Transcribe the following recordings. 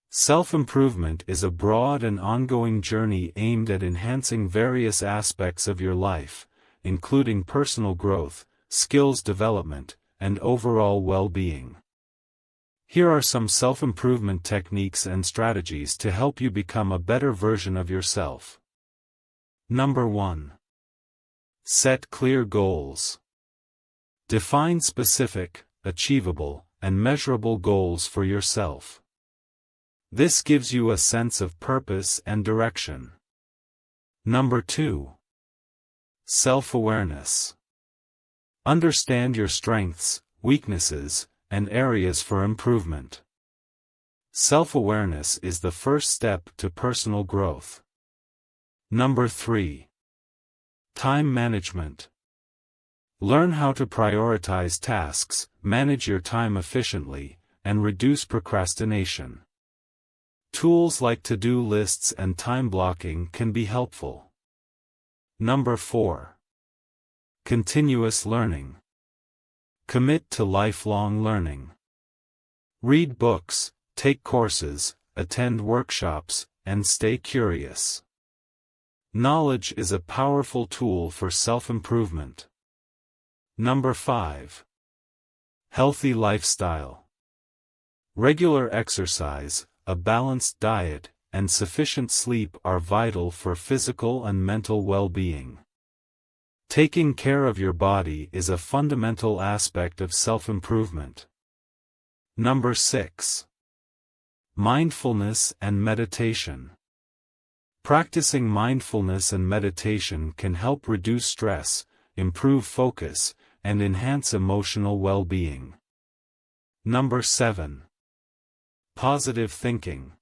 Self-improvement is a broad and ongoing journey aimed at enhancing various aspects of your life, including personal growth, skills development, and overall well-being. Here are some self-improvement techniques and strategies to help you become a better version of yourself. Number 1. Set clear goals. Define specific, achievable, and measurable goals for yourself. This gives you a sense of purpose and direction. Number 2. Self-awareness. Understand your strengths, weaknesses, and areas for improvement. Self-awareness is the first step to personal growth. Number 3. Time management. Learn how to prioritize tasks, manage your time efficiently, and reduce procrastination. Tools like to-do lists and time blocking can be helpful. Number 4. Continuous learning. Commit to lifelong learning. Read books, take courses, attend workshops, and stay curious. Knowledge is a powerful tool for self-improvement. Number 5. Healthy lifestyle. Regular exercise, a balanced diet, and sufficient sleep are vital for physical and mental well-being. Taking care of your body is a fundamental aspect of self-improvement. Number 6. Mindfulness and meditation. Practicing mindfulness and meditation can help reduce stress, improve focus, and enhance emotional well-being. Number 7. Positive thinking.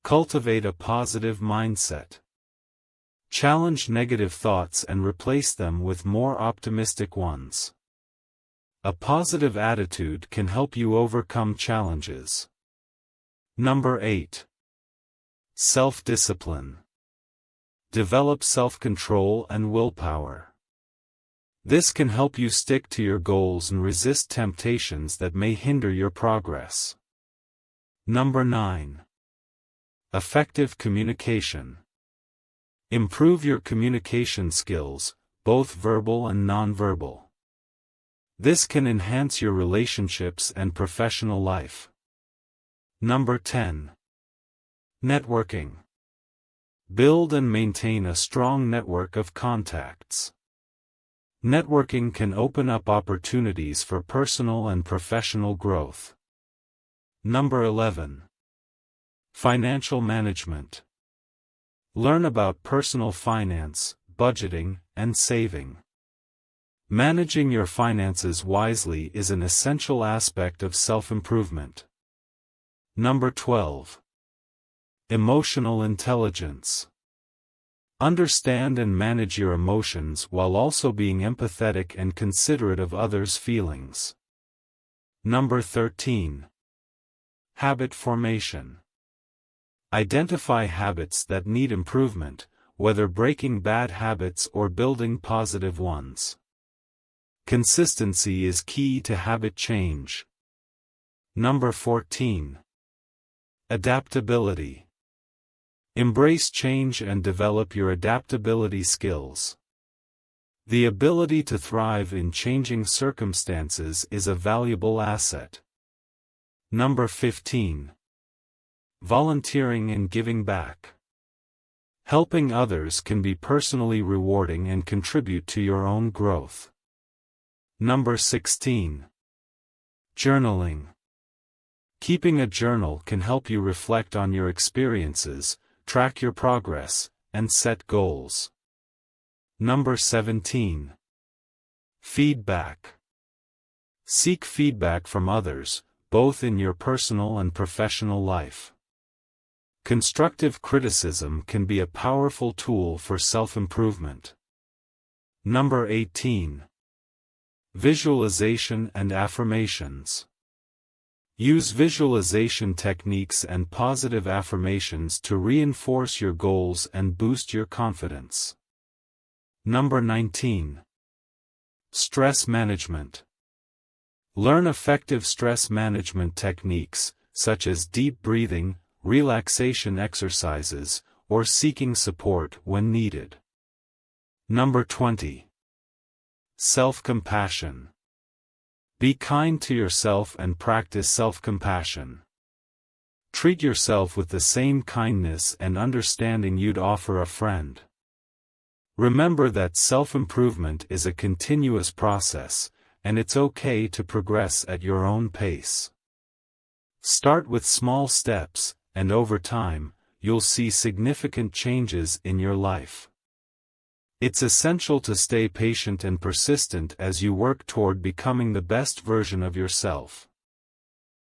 Cultivate a positive mindset. Challenge negative thoughts and replace them with more optimistic ones. A positive attitude can help you overcome challenges. Number 8. Self-discipline. Develop self-control and willpower. This can help you stick to your goals and resist temptations that may hinder your progress. Number 9. Effective communication. Improve your communication skills, both verbal and nonverbal. This can enhance your relationships and professional life. Number 10. Networking. Build and maintain a strong network of contacts. Networking can open up opportunities for personal and professional growth. Number 11. Financial management. Learn about personal finance, budgeting, and saving. Managing your finances wisely is an essential aspect of self-improvement. Number 12. Emotional intelligence. Understand and manage your emotions while also being empathetic and considerate of others' feelings. Number 13. Habit formation. Identify habits that need improvement, whether breaking bad habits or building positive ones. Consistency is key to habit change. Number 14. Adaptability. Embrace change and develop your adaptability skills. The ability to thrive in changing circumstances is a valuable asset. Number 15. Volunteering and giving back. Helping others can be personally rewarding and contribute to your own growth. Number 16. Journaling. Keeping a journal can help you reflect on your experiences, track your progress, and set goals. Number 17. Feedback. Seek feedback from others, both in your personal and professional life. Constructive criticism can be a powerful tool for self-improvement. Number 18. Visualization and affirmations. Use visualization techniques and positive affirmations to reinforce your goals and boost your confidence. Number 19. Stress management. Learn effective stress management techniques, such as deep breathing, relaxation exercises, or seeking support when needed. Number 20. Self-compassion. Be kind to yourself and practice self-compassion. Treat yourself with the same kindness and understanding you'd offer a friend. Remember that self-improvement is a continuous process, and it's okay to progress at your own pace. Start with small steps, and over time, you'll see significant changes in your life. It's essential to stay patient and persistent as you work toward becoming the best version of yourself.